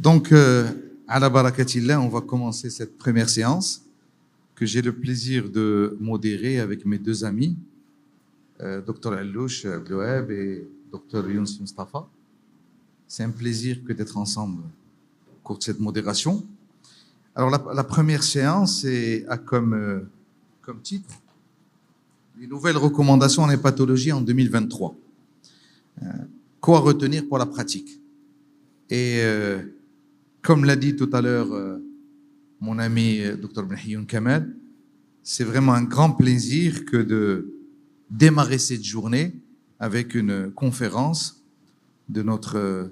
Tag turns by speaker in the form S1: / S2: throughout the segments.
S1: Donc, à la barakatillah, on va commencer cette première séance que j'ai le plaisir de modérer avec mes deux amis, Dr Allouch Abdelwahab et Dr Younes Mustafa. C'est un plaisir que d'être ensemble au cours de cette modération. Alors, la première séance a comme titre les nouvelles recommandations en hépatologie en 2023. Quoi retenir pour la pratique? Et comme l'a dit tout à l'heure mon ami Dr Benhioun Kamal, c'est vraiment un grand plaisir que de démarrer cette journée avec une conférence de notre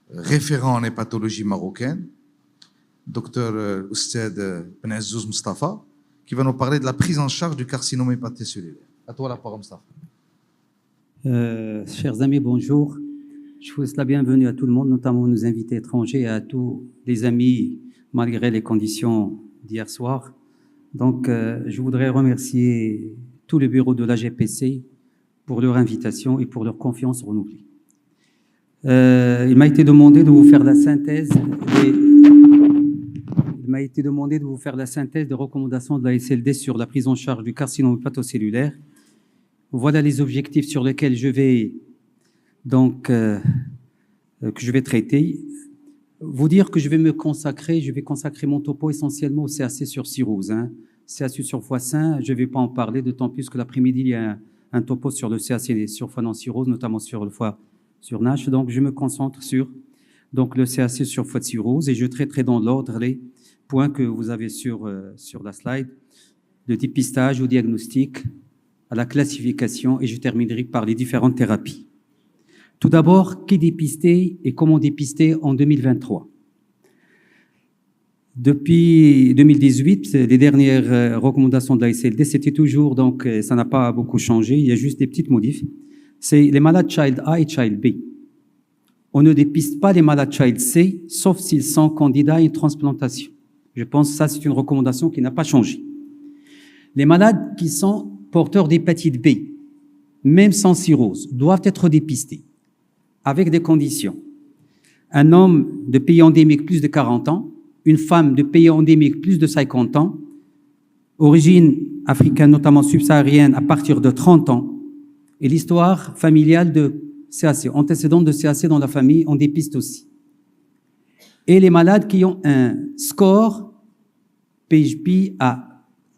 S1: référent en hépatologie marocaine, Dr Oustad Benazzouz Mustafa, qui va nous parler de la prise en charge du carcinome hépatocellulaire. À toi la parole, Mustafa.
S2: Chers amis, bonjour. Je vous souhaite la bienvenue à tout le monde, notamment nos invités étrangers et à tous les amis, malgré les conditions d'hier soir. Donc, je voudrais remercier tout le bureau de l'AGPC pour leur invitation et pour leur confiance renouvelée. Il m'a été demandé de vous faire la synthèse des recommandations de la SLD sur la prise en charge du carcinome hépatocellulaire. Voilà les objectifs sur lesquels je vais traiter. Vous dire que je vais consacrer mon topo essentiellement au CAC sur cirrhose. CAC sur foie sain, je ne vais pas en parler, d'autant plus que l'après-midi, il y a un topo sur le CAC sur foie non cirrhose, notamment sur le foie sur NASH. Donc, je me concentre sur le CAC sur foie de cirrhose et je traiterai dans l'ordre les points que vous avez sur la slide, le dépistage au diagnostic, à la classification, et je terminerai par les différentes thérapies. Tout d'abord, qui dépister et comment dépister en 2023? Depuis 2018, les dernières recommandations de la SLD, c'était toujours, ça n'a pas beaucoup changé, il y a juste des petites modifs. C'est les malades Child A et Child B. On ne dépiste pas les malades Child C, sauf s'ils sont candidats à une transplantation. Je pense que ça, c'est une recommandation qui n'a pas changé. Les malades qui sont porteurs d'hépatite B, même sans cirrhose, doivent être dépistés, avec des conditions. Un homme de pays endémique plus de 40 ans, une femme de pays endémique plus de 50 ans, origine africaine, notamment subsaharienne, à partir de 30 ans, et l'histoire familiale de CAC, antécédent de CAC dans la famille, on dépiste aussi. Et les malades qui ont un score PHP à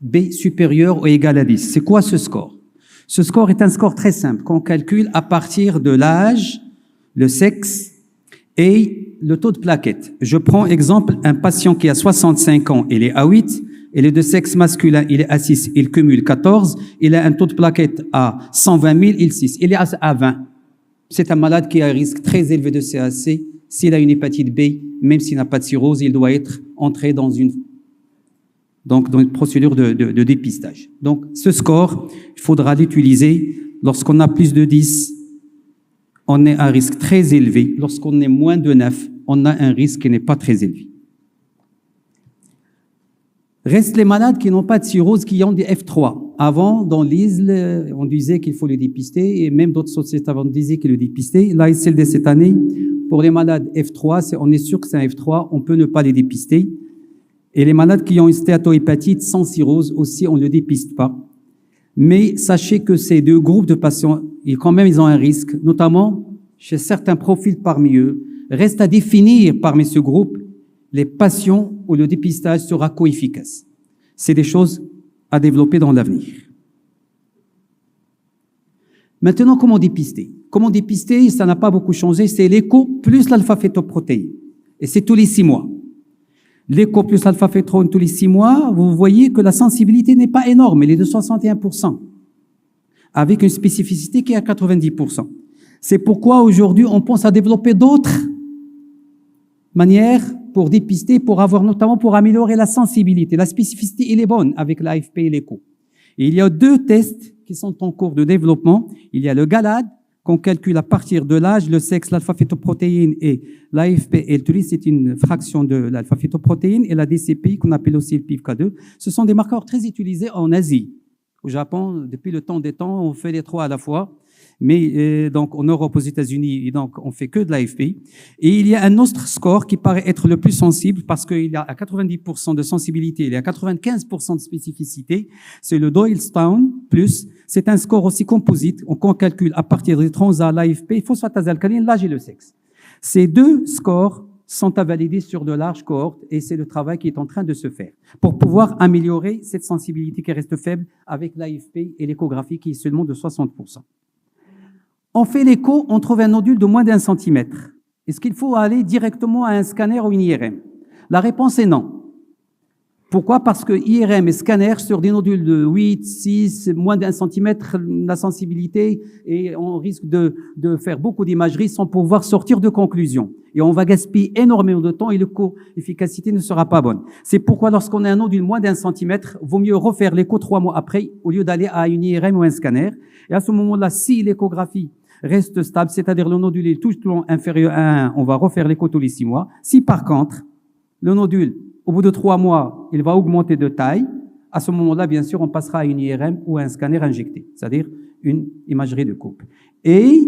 S2: B supérieur ou égal à 10. C'est quoi ce score? Ce score est un score très simple qu'on calcule à partir de l'âge, le sexe et le taux de plaquettes. Je prends exemple un patient qui a 65 ans, il est A8, il est de sexe masculin, il est A6, il cumule 14, il a un taux de plaquettes à 120 000, il 6, il est à 20. C'est un malade qui a un risque très élevé de CAC. S'il a une hépatite B, même s'il n'a pas de cirrhose, il doit être entré dans une procédure de dépistage. Donc, ce score, il faudra l'utiliser lorsqu'on a plus de 10. On est à un risque très élevé. Lorsqu'on est moins de 9, on a un risque qui n'est pas très élevé. Restent les malades qui n'ont pas de cirrhose, qui ont des F3. Avant, dans l'ISL, on disait qu'il faut le dépister, et même d'autres sociétés avant disaient qu'il le dépister. Là, SLD cette année, pour les malades F3, on est sûr que c'est un F3, on peut ne pas les dépister. Et les malades qui ont une stéatohépatite sans cirrhose aussi, on ne le dépiste pas. Mais sachez que ces deux groupes de patients, quand même, ils ont un risque, notamment chez certains profils parmi eux. Reste à définir parmi ce groupe les patients où le dépistage sera co-efficace. C'est des choses à développer dans l'avenir. Maintenant, comment dépister? Comment dépister? Ça n'a pas beaucoup changé. C'est l'écho plus l'alpha-fétoprotéine. Et c'est tous les 6 mois. L'écho plus alpha-fétone tous les 6 mois, vous voyez que la sensibilité n'est pas énorme, elle est de 61%, avec une spécificité qui est à 90%. C'est pourquoi aujourd'hui, on pense à développer d'autres manières pour dépister, notamment pour améliorer la sensibilité. La spécificité, elle est bonne avec l'AFP et l'écho. Et il y a 2 tests qui sont en cours de développement. Il y a le GALAD, qu'on calcule à partir de l'âge, le sexe, l'alpha-fétoprotéine et l'AFP L3, c'est une fraction de l'alpha-fétoprotéine, et la DCPI, qu'on appelle aussi le PIVK2. Ce sont des marqueurs très utilisés en Asie. Au Japon, depuis le temps des temps, on fait les 3 à la fois. Mais donc en Europe, aux États-Unis, et donc on fait que de l'AFP. Et il y a un autre score qui paraît être le plus sensible parce qu'il a à 90% de sensibilité, il y a 95% de spécificité. C'est le Doylestown plus. C'est un score aussi composite. On calcule à partir des transats, l'AFP, phosphatase alcaline, l'âge et le sexe. Ces deux scores sont à valider sur de larges cohortes et c'est le travail qui est en train de se faire pour pouvoir améliorer cette sensibilité qui reste faible avec l'AFP et l'échographie qui est seulement de 60%. On fait l'écho, on trouve un nodule de moins d'1 centimètre. Est-ce qu'il faut aller directement à un scanner ou une IRM? La réponse est non. Pourquoi? Parce que IRM et scanner, sur des nodules de 8, 6, moins d'1 centimètre, la sensibilité, et on risque de faire beaucoup d'imagerie sans pouvoir sortir de conclusion. Et on va gaspiller énormément de temps et l'efficacité ne sera pas bonne. C'est pourquoi lorsqu'on a un nodule moins d'1 centimètre, vaut mieux refaire l'écho 3 mois après au lieu d'aller à une IRM ou un scanner. Et à ce moment-là, si l'échographie reste stable, c'est-à-dire le nodule est toujours inférieur à 1, on va refaire l'écho tous les 6 mois. Si par contre, le nodule, au bout de 3 mois, il va augmenter de taille, à ce moment-là, bien sûr, on passera à une IRM ou à un scanner injecté, c'est-à-dire une imagerie de coupe. Et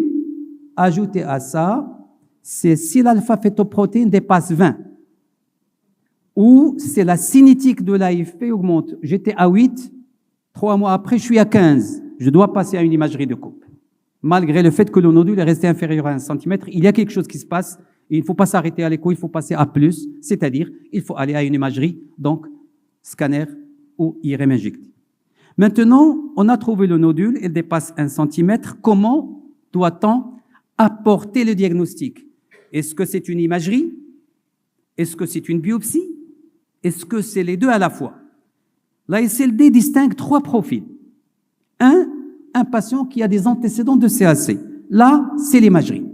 S2: ajouter à ça, c'est si l'alpha-fétoprotéine dépasse 20, ou c'est la cinétique de l'AFP augmente. J'étais à 8, 3 mois après, je suis à 15. Je dois passer à une imagerie de coupe. Malgré le fait que le nodule est resté inférieur à 1 centimètre, il y a quelque chose qui se passe. Et il ne faut pas s'arrêter à l'écho, il faut passer à plus, c'est-à-dire il faut aller à une imagerie, donc scanner ou IRM injecté. Maintenant, on a trouvé le nodule, il dépasse 1 centimètre. Comment doit-on apporter le diagnostic? Est-ce que c'est une imagerie? Est-ce que c'est une biopsie? Est-ce que c'est les deux à la fois? L'ASLD distingue 3 profils. Un patient qui a des antécédents de CAC. Là, c'est l'imagerie,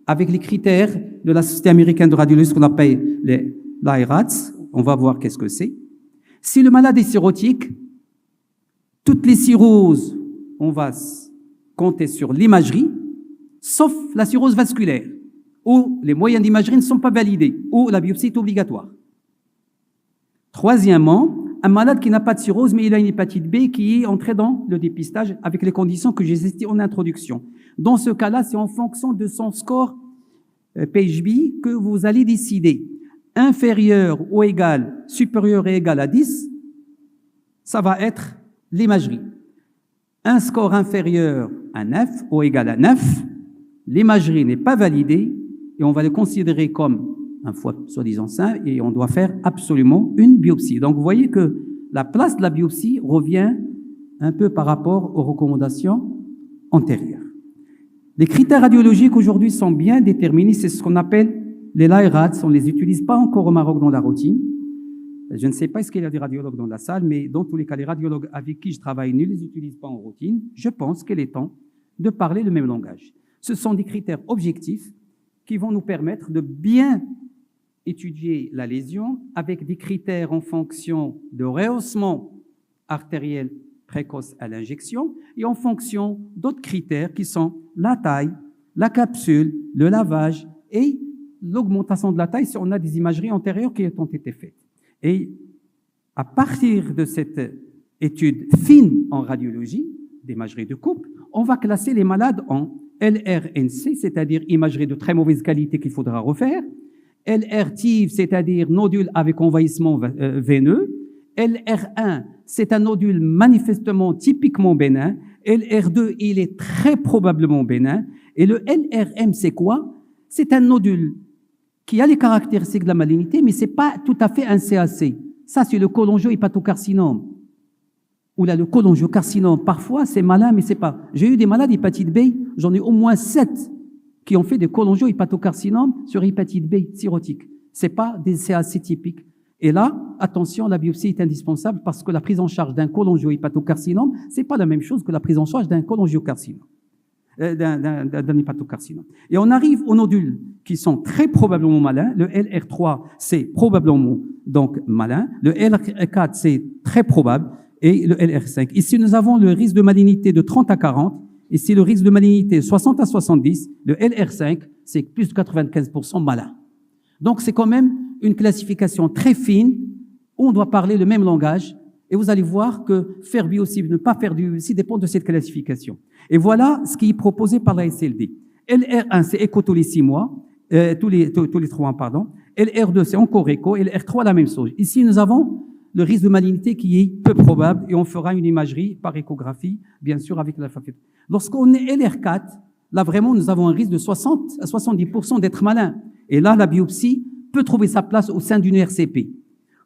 S2: avec les critères de la Société américaine de radiologie, ce qu'on appelle les l'IRADS. On va voir qu'est-ce que c'est. Si le malade est cirrhotique, toutes les cirrhoses, on va compter sur l'imagerie, sauf la cirrhose vasculaire, où les moyens d'imagerie ne sont pas validés, où la biopsie est obligatoire. Troisièmement, un malade qui n'a pas de cirrhose, mais il a une hépatite B qui est entrée dans le dépistage avec les conditions que j'ai citées en introduction. Dans ce cas-là, c'est en fonction de son score PHB que vous allez décider. Inférieur ou égal, supérieur et égal à 10, ça va être l'imagerie. Un score inférieur à 9 ou égal à 9, l'imagerie n'est pas validée et on va le considérer comme un foie soi-disant sain et on doit faire absolument une biopsie. Donc vous voyez que la place de la biopsie revient un peu par rapport aux recommandations antérieures. Les critères radiologiques aujourd'hui sont bien déterminés, c'est ce qu'on appelle les LIRADS, on ne les utilise pas encore au Maroc dans la routine. Je ne sais pas est-ce qu'il y a des radiologues dans la salle, mais dans tous les cas, les radiologues avec qui je travaille ne les utilisent pas en routine. Je pense qu'il est temps de parler le même langage. Ce sont des critères objectifs qui vont nous permettre de bien étudier la lésion avec des critères en fonction de rehaussement artériel précoce à l'injection et en fonction d'autres critères qui sont la taille, la capsule, le lavage et l'augmentation de la taille si on a des imageries antérieures qui ont été faites. Et à partir de cette étude fine en radiologie, d'imagerie de coupe, on va classer les malades en LRNC, c'est-à-dire imagerie de très mauvaise qualité qu'il faudra refaire, LR-TIV, c'est-à-dire nodule avec envahissement veineux, LR1, c'est un nodule manifestement typiquement bénin, LR2, il est très probablement bénin, et le LRM, c'est quoi? C'est un nodule qui a les caractéristiques de la malignité, mais c'est pas tout à fait un CAC. Ça, c'est le cholangio-hépatocarcinome. Ou là, le cholangiocarcinome, parfois, c'est malin, mais c'est pas. J'ai eu des malades hépatite B, j'en ai au moins 7 qui ont fait des cholangio-hépatocarcinomes sur hépatite B cirrhotique. C'est pas des CAC typiques. Et là, attention, la biopsie est indispensable parce que la prise en charge d'un cholangio-hépatocarcinome, c'est pas la même chose que la prise en charge d'un cholangiocarcinome, d'un hépatocarcinome. Et on arrive aux nodules qui sont très probablement malins. Le LR3, c'est probablement donc malin. Le LR4, c'est très probable. Et le LR5. Ici, nous avons le risque de malignité de 30 à 40. Ici, le risque de malignité 60 à 70. Le LR5, c'est plus de 95% malin. Donc, c'est quand même une classification très fine où on doit parler le même langage Et vous allez voir que faire biopsie ou ne pas faire biopsie dépend de cette classification. Et voilà ce qui est proposé par la SLD. LR1, c'est écho tous les 6 mois, tous les 3 mois, pardon. LR2, c'est encore écho. Et LR3, la même chose. Ici, nous avons le risque de malignité qui est peu probable et on fera une imagerie par échographie, bien sûr, avec l'alpha-fète. Lorsqu'on est LR4, là, vraiment, nous avons un risque de 60 à 70% d'être malin. Et là, la biopsie peut trouver sa place au sein d'une RCP.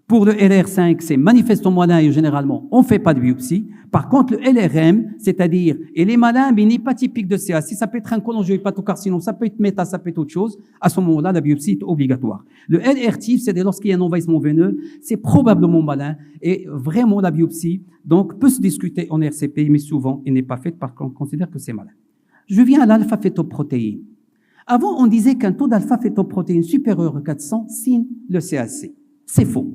S2: Pour le LR5, c'est manifestement malin et généralement, on ne fait pas de biopsie. Par contre, le LRM, c'est-à-dire, il est malin, mais il n'est pas typique de CAC. Ça peut être un cholangiohépatocarcinome, ça peut être méta, ça peut être autre chose. À ce moment-là, la biopsie est obligatoire. Le LRTIF, c'est lorsqu'il y a un envahissement veineux, c'est probablement malin et vraiment la biopsie, donc, peut se discuter en RCP, mais souvent, il n'est pas fait parce qu'on considère que c'est malin. Je viens à l'alpha-fétoprotéine. Avant, on disait qu'un taux d'alpha-fétoprotéine supérieur à 400 signe le CAC. C'est faux.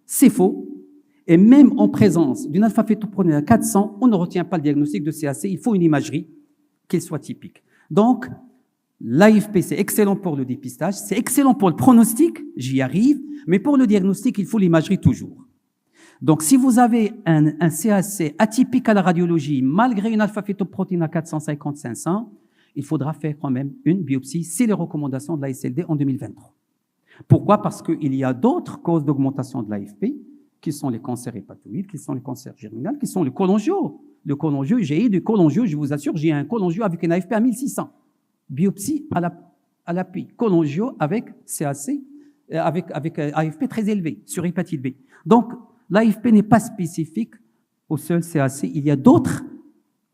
S2: C'est faux. Et même en présence d'une alpha-fétoprotéine à 400, on ne retient pas le diagnostic de CAC. Il faut une imagerie qui soit typique. Donc, l'AFP, c'est excellent pour le dépistage, c'est excellent pour le pronostic, j'y arrive, mais pour le diagnostic, il faut l'imagerie toujours. Donc, si vous avez un CAC atypique à la radiologie, malgré une alpha-fétoprotéine à 450-500, il faudra faire quand même une biopsie. C'est les recommandations de la SLD en 2023. Pourquoi? Parce qu'il y a d'autres causes d'augmentation de l'AFP, qui sont les cancers hépatoïdes, qui sont les cancers germinaux, qui sont le cholangio. Le cholangio, j'ai eu du cholangio, je vous assure, j'ai un cholangio avec une AFP à 1600. Biopsie à l'appui. Cholangio avec CAC, avec AFP très élevé, sur hépatite B. Donc, l'AFP n'est pas spécifique au seul CAC. Il y a d'autres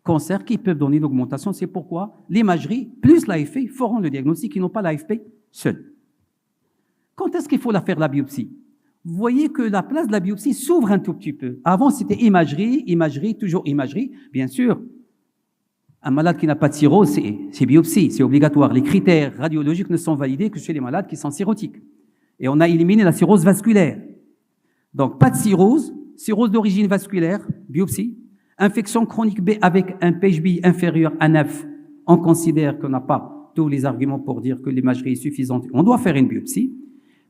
S2: cancers qui peuvent donner une augmentation. C'est pourquoi l'imagerie plus l'AFP feront le diagnostic, qui n'ont pas l'AFP seul. Quand est-ce qu'il faut faire la biopsie? Vous voyez que la place de la biopsie s'ouvre un tout petit peu. Avant, c'était imagerie, toujours imagerie. Bien sûr, un malade qui n'a pas de cirrhose, c'est biopsie, c'est obligatoire. Les critères radiologiques ne sont validés que chez les malades qui sont cirrhotiques. Et on a éliminé la cirrhose vasculaire. Donc, pas de cirrhose d'origine vasculaire, biopsie. Infection chronique B avec un PHB inférieur à 9, on considère qu'on n'a pas tous les arguments pour dire que l'imagerie est suffisante. On doit faire une biopsie.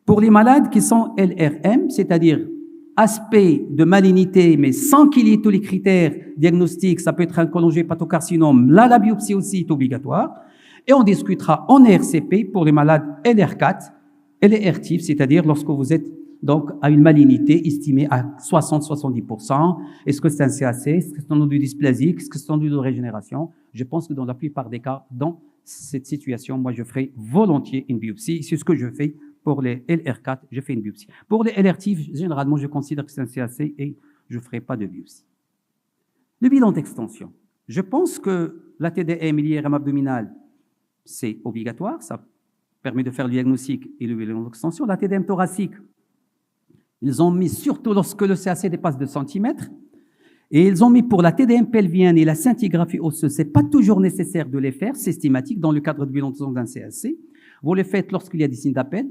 S2: Pour les malades qui sont LRM, c'est-à-dire aspect de malignité, mais sans qu'il y ait tous les critères diagnostiques, ça peut être un cholangiohépatocarcinome, là, la biopsie aussi est obligatoire. Et on discutera en RCP pour les malades LR4 et les RTIF, c'est-à-dire lorsque vous êtes donc à une malignité estimée à 60-70%. Est-ce que c'est un CAC? Est-ce que c'est un nodule dysplasique? Est-ce que c'est un nodule de régénération? Je pense que dans la plupart des cas, dans cette situation, moi, je ferai volontiers une biopsie. C'est ce que je fais pour les LR4, je fais une biopsie. Pour les LRTIF, généralement, je considère que c'est un CAC et je ne ferai pas de biopsie. Le bilan d'extension. Je pense que la TDM, l'IRM abdominal, c'est obligatoire. Ça permet de faire le diagnostic et le bilan d'extension. La TDM thoracique, ils ont mis surtout lorsque le CAC dépasse 2 cm. Et ils ont mis pour la TDM pelvienne et la scintigraphie osseuse. C'est pas toujours nécessaire de les faire, c'est systématique dans le cadre de bilan d'un CAC. Vous les faites lorsqu'il y a des signes d'appel.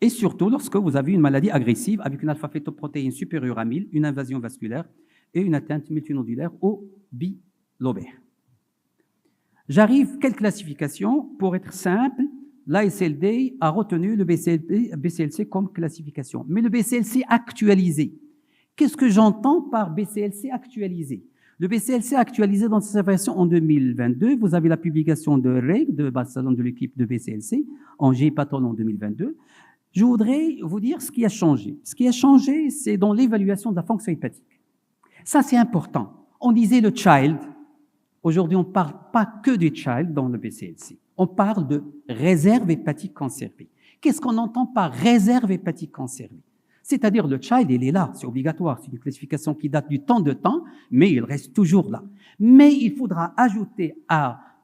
S2: Et surtout lorsque vous avez une maladie agressive avec une alpha-fétoprotéine supérieure à 1000, une invasion vasculaire et une atteinte multinodulaire au bilobaire. J'arrive, quelle classification? Pour être simple, l'ASLD a retenu le BCLC comme classification. Mais le BCLC actualisé. Qu'est-ce que j'entends par BCLC actualisé? Le BCLC actualisé dans sa version en 2022, vous avez la publication de REG, de Barcelone, de l'équipe de BCLC, en G-Patton en 2022. Je voudrais vous dire ce qui a changé. Ce qui a changé, c'est dans l'évaluation de la fonction hépatique. Ça, c'est important. On disait le child. Aujourd'hui, on ne parle pas que du child dans le BCLC. On parle de réserve hépatique conservée. Qu'est-ce qu'on entend par réserve hépatique conservée? C'est-à-dire le child, il est là, c'est obligatoire. C'est une classification qui date du temps de temps, mais il reste toujours là. Mais il faudra ajouter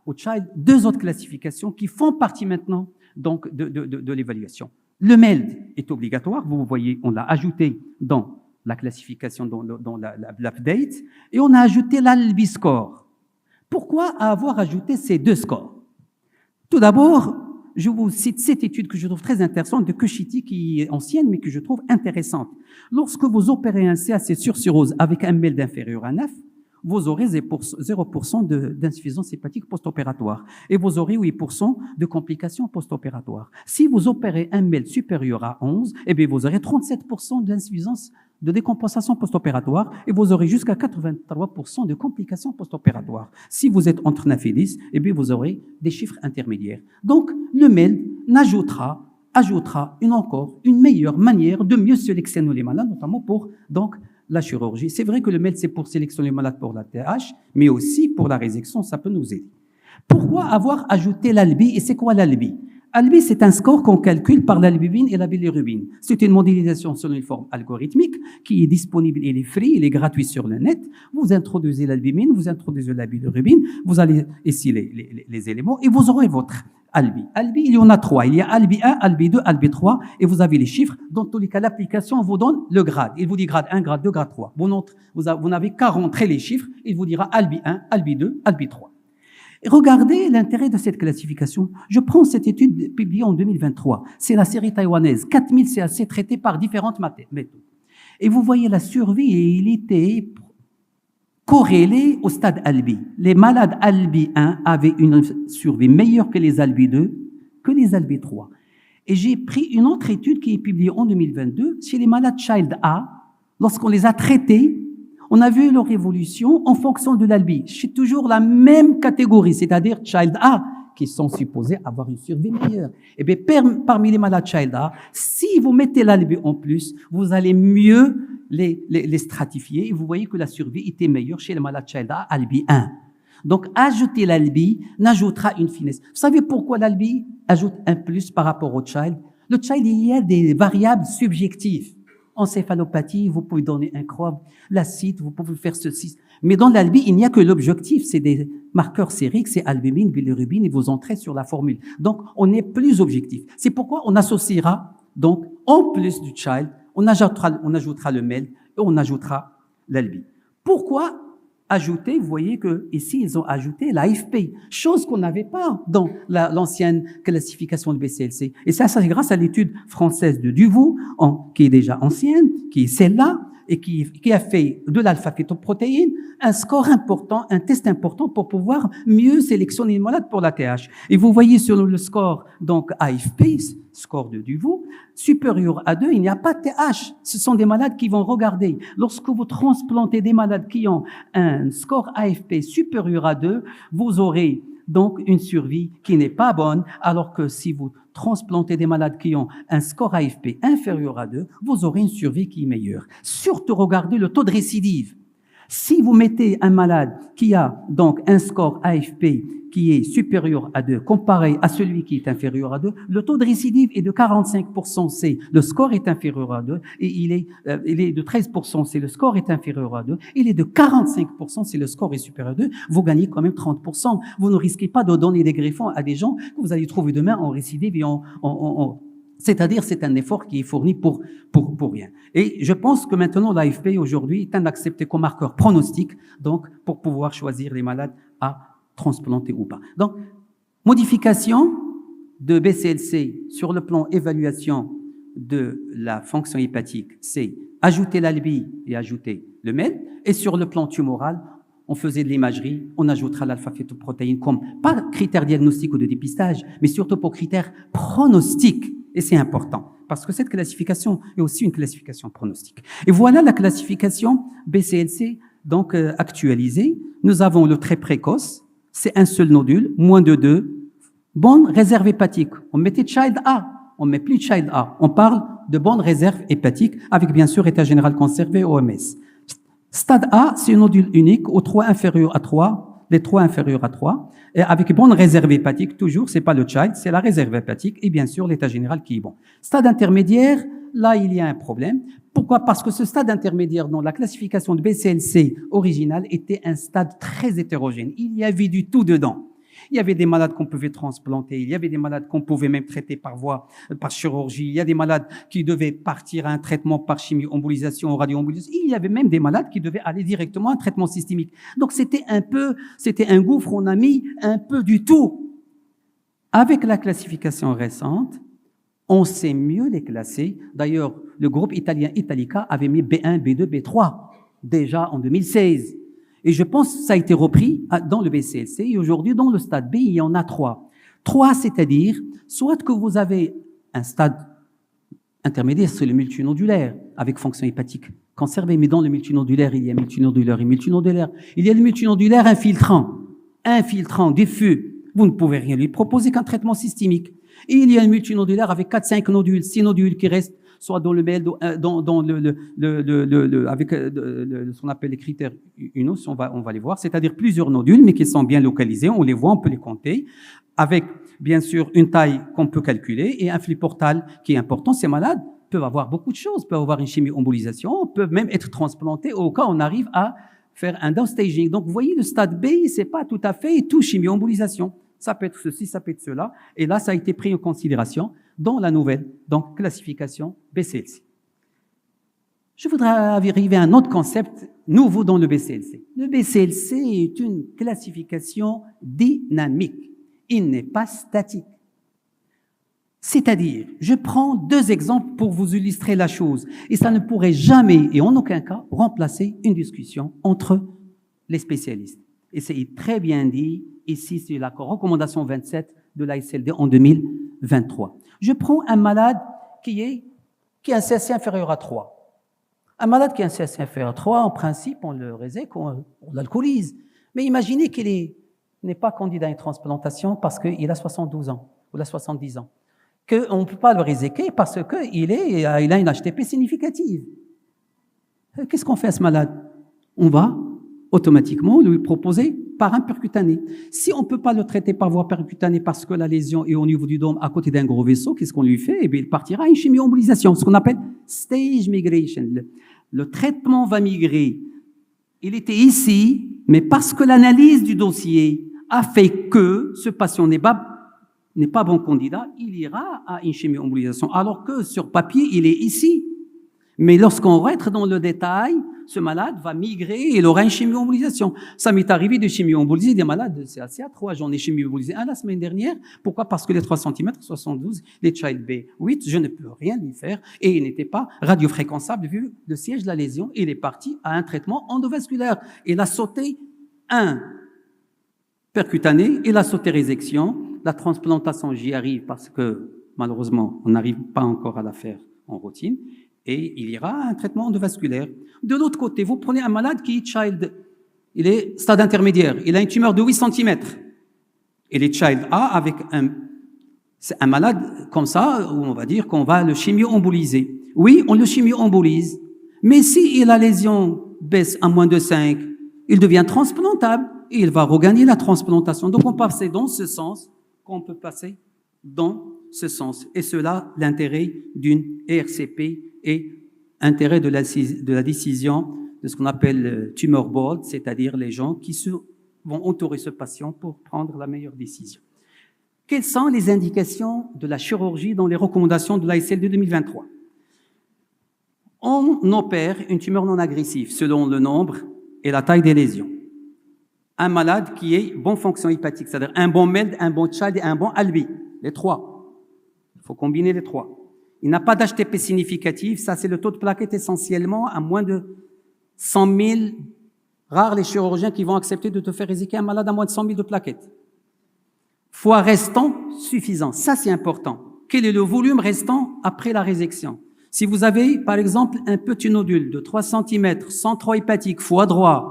S2: au child 2 autres classifications qui font partie maintenant donc, de l'évaluation. Le MELD est obligatoire, vous voyez, on l'a ajouté dans la classification, dans l'update, et on a ajouté l'ALBI-score. Pourquoi avoir ajouté ces 2 scores? Tout d'abord, je vous cite cette étude que je trouve très intéressante de Kushiti, qui est ancienne, mais que je trouve intéressante. Lorsque vous opérez un CAC sur cirrhose avec un MELD inférieur à 9, vous aurez 0% d'insuffisance hépatique post-opératoire et vous aurez 8% de complications post-opératoires. Si vous opérez un MELD supérieur à 11, eh bien, vous aurez 37% d'insuffisance de décompensation post-opératoire et vous aurez jusqu'à 83% de complications post-opératoires. Si vous êtes entre 9 et 10, eh bien vous aurez des chiffres intermédiaires. Donc, le MELD ajoutera une meilleure manière de mieux sélectionner les malades, notamment pour donc la chirurgie. C'est vrai que le MELD, c'est pour sélectionner les malades pour la TH, mais aussi pour la résection, ça peut nous aider. Pourquoi avoir ajouté l'ALBI et c'est quoi l'ALBI? ALBI, c'est un score qu'on calcule par l'albumine et la bilirubine. C'est une modélisation sur une forme algorithmique qui est disponible, il est free, il est gratuit sur le net. Vous introduisez l'albumine, vous introduisez la bilirubine, vous allez ici les éléments et vous aurez votre ALBI. ALBI, il y en a 3. Il y a ALBI 1, ALBI 2, ALBI 3 et vous avez les chiffres. Dans tous les cas, l'application vous donne le grade. Il vous dit grade 1, grade 2, grade 3. Vous n'avez qu'à rentrer les chiffres. Il vous dira ALBI 1, ALBI 2, ALBI 3. Regardez l'intérêt de cette classification. Je prends cette étude publiée en 2023. C'est la série taïwanaise. 4000 CAC traités par différentes méthodes. Et vous voyez la survie et il était corrélé au stade ALBI. Les malades ALBI 1 avaient une survie meilleure que les ALBI 2, que les ALBI 3. Et j'ai pris une autre étude qui est publiée en 2022 chez les malades Child A. Lorsqu'on les a traités, on a vu leur évolution en fonction de l'ALBI. C'est toujours la même catégorie, c'est-à-dire Child A, qui sont supposés avoir une survie meilleure. Eh bien, parmi les malades Child A, si vous mettez l'ALBI en plus, vous allez mieux les stratifier et vous voyez que la survie était meilleure chez les malades Child A, ALBI 1. Donc, ajouter l'ALBI n'ajoutera une finesse. Vous savez pourquoi l'ALBI ajoute un plus par rapport au Child? Le Child, il y a des variables subjectives. Encéphalopathie, vous pouvez donner un CROB, l'acide, vous pouvez faire ceci. Mais dans l'ALBI, il n'y a que l'objectif, c'est des marqueurs sériques, c'est albumine, bilirubine, et vous entrez sur la formule. Donc, on est plus objectif. C'est pourquoi on associera, donc, en plus du Child, on ajoutera le MELD et on ajoutera l'ALBI. Pourquoi ajouter? Vous voyez que ici ils ont ajouté l'AFP, chose qu'on n'avait pas dans l'ancienne classification de BCLC. Et ça c'est grâce à l'étude française de Duvaux, qui est déjà ancienne, qui est celle-là, et qui a fait de l'alpha-fétoprotéine un score important, un test important pour pouvoir mieux sélectionner les malades pour la TH. Et vous voyez sur le score, donc AFP, score de Duvaux, supérieur à 2, il n'y a pas de TH. Ce sont des malades qui vont regarder. Lorsque vous transplantez des malades qui ont un score AFP supérieur à 2, vous aurez donc une survie qui n'est pas bonne, alors que si vous transplantez des malades qui ont un score AFP inférieur à 2, vous aurez une survie qui est meilleure. Surtout, regardez le taux de récidive. Si vous mettez un malade qui a donc un score AFP qui est supérieur à 2, comparé à celui qui est inférieur à 2, le taux de récidive est de 45%, c'est le score est inférieur à 2, et il est de 13%, c'est le score est inférieur à 2, il est de 45%, c'est le score est supérieur à 2, vous gagnez quand même 30%. Vous ne risquez pas de donner des greffons à des gens que vous allez trouver demain en récidive et c'est-à-dire, c'est un effort qui est fourni pour rien. Et je pense que maintenant, l'AFP aujourd'hui est un accepté comme marqueur pronostic, donc, pour pouvoir choisir les malades à transplanter ou pas. Donc, modification de BCLC sur le plan évaluation de la fonction hépatique, c'est ajouter l'ALBI et ajouter le MELD. Et sur le plan tumoral, on faisait de l'imagerie, on ajoutera l'alpha-fétoprotéine comme, pas critère diagnostique ou de dépistage, mais surtout pour critère pronostic. Et c'est important, parce que cette classification est aussi une classification pronostique. Et voilà la classification BCLC, donc actualisée. Nous avons le très précoce, c'est un seul nodule, moins de 2. Bonne réserve hépatique. On mettait Child A, on met plus Child A. On parle de bonne réserve hépatique, avec bien sûr état général conservé, OMS. Stade A, c'est un nodule unique, aux 3 inférieurs à 3, les 3 inférieurs à 3, et avec bonne réserve hépatique, toujours, c'est pas le child, c'est la réserve hépatique, et bien sûr, l'état général qui est bon. Stade intermédiaire, là, il y a un problème. Pourquoi? Parce que ce stade intermédiaire, dans la classification de BCLC originale, était un stade très hétérogène. Il y avait du tout dedans. Il y avait des malades qu'on pouvait transplanter, il y avait des malades qu'on pouvait même traiter par chirurgie, il y a des malades qui devaient partir à un traitement par chimio-embolisation ou radio-embolisation, il y avait même des malades qui devaient aller directement à un traitement systémique. Donc c'était un gouffre, on a mis un peu du tout. Avec la classification récente, on sait mieux les classer. D'ailleurs, le groupe italien Italica avait mis B1, B2, B3, déjà en 2016. Et je pense que ça a été repris dans le BCLC. Et aujourd'hui, dans le stade B, il y en a 3. 3, c'est-à-dire, soit que vous avez un stade intermédiaire, c'est le multinodulaire, avec fonction hépatique conservée. Mais dans le multinodulaire, il y a multinodulaire et multinodulaire. Il y a le multinodulaire infiltrant, diffus. Vous ne pouvez rien lui proposer qu'un traitement systémique. Et il y a un multinodulaire avec 4-5 nodules, 6 nodules qui restent soit dans le mail, dans avec ce qu'on appelle les critères UNOS, on va les voir, c'est-à-dire plusieurs nodules, mais qui sont bien localisés, on les voit, on peut les compter, avec bien sûr une taille qu'on peut calculer et un flux portal qui est important. Ces malades peuvent avoir beaucoup de choses, peuvent avoir une chimio-embolisation, peuvent même être transplantés au cas où on arrive à faire un downstaging. Donc vous voyez, le stade B, c'est pas tout à fait tout chimio-embolisation. Ça peut être ceci, ça peut être cela. Et là, ça a été pris en considération dans la nouvelle classification BCLC. Je voudrais arriver à un autre concept nouveau dans le BCLC. Le BCLC est une classification dynamique. Il n'est pas statique. C'est-à-dire, je prends 2 exemples pour vous illustrer la chose. Et ça ne pourrait jamais et en aucun cas remplacer une discussion entre les spécialistes. Et c'est très bien dit. Ici, c'est la recommandation 27 de l'ASLD en 2023. Je prends un malade qui a un CSC inférieur à 3. Un malade qui a un CSC inférieur à 3, en principe, on le résèque, on l'alcoolise. Mais imaginez qu'il n'est pas candidat à une transplantation parce qu'il a 72 ans ou il a 70 ans. Qu'on ne peut pas le réséquer parce qu'il a une HTP significative. Qu'est-ce qu'on fait à ce malade? On va automatiquement lui proposer par un percutané. Si on ne peut pas le traiter par voie percutanée parce que la lésion est au niveau du dôme à côté d'un gros vaisseau, qu'est-ce qu'on lui fait? Eh bien, il partira à une chimio-embolisation, ce qu'on appelle stage migration. Le traitement va migrer. Il était ici, mais parce que l'analyse du dossier a fait que ce patient n'est pas bon candidat, il ira à une chimio-embolisation, alors que sur papier, il est ici. Mais lorsqu'on rentre dans le détail, ce malade va migrer et il aura une chimio-embolisation. Ça m'est arrivé de chimio-emboliser des malades de CACA 3. J'en ai chimio-embolisé un la semaine dernière. Pourquoi? Parce que les 3 cm, 72, les Child B 8, je ne peux rien lui faire. Et il n'était pas radiofréquençable vu le siège de la lésion. Il est parti à un traitement endovasculaire. Il a sauté un percutané, il a sauté résection. La transplantation, j'y arrive parce que malheureusement, on n'arrive pas encore à la faire en routine. Et il ira à un traitement endovasculaire. De l'autre côté, vous prenez un malade qui est child, il est stade intermédiaire, il a une tumeur de 8 cm. Il est child A avec c'est un malade comme ça, où on va dire qu'on va le chimio-emboliser. Oui, on le chimio-embolise, mais si la lésion baisse à moins de 5, il devient transplantable et il va regagner la transplantation. Donc on passe dans ce sens qu'on peut passer dans ce sens. Et cela, l'intérêt d'une ERCP et intérêt de la décision de ce qu'on appelle tumor board, c'est-à-dire les gens qui vont entourer ce patient pour prendre la meilleure décision. Quelles sont les indications de la chirurgie dans les recommandations de l'ASLD 2023? On opère une tumeur non agressive selon le nombre et la taille des lésions. Un malade qui est bonne fonction hépatique, c'est-à-dire un bon MELD, un bon CHILD et un bon ALBI, les 3. Il faut combiner les 3. Il n'a pas d'HTP significatif, ça c'est le taux de plaquettes essentiellement à moins de 100 000. Rares les chirurgiens qui vont accepter de te faire réséquer un malade à moins de 100 000 de plaquettes. Foie restant suffisant, ça c'est important. Quel est le volume restant après la résection? Si vous avez par exemple un petit nodule de 3 cm, centro hépatique, foie droit,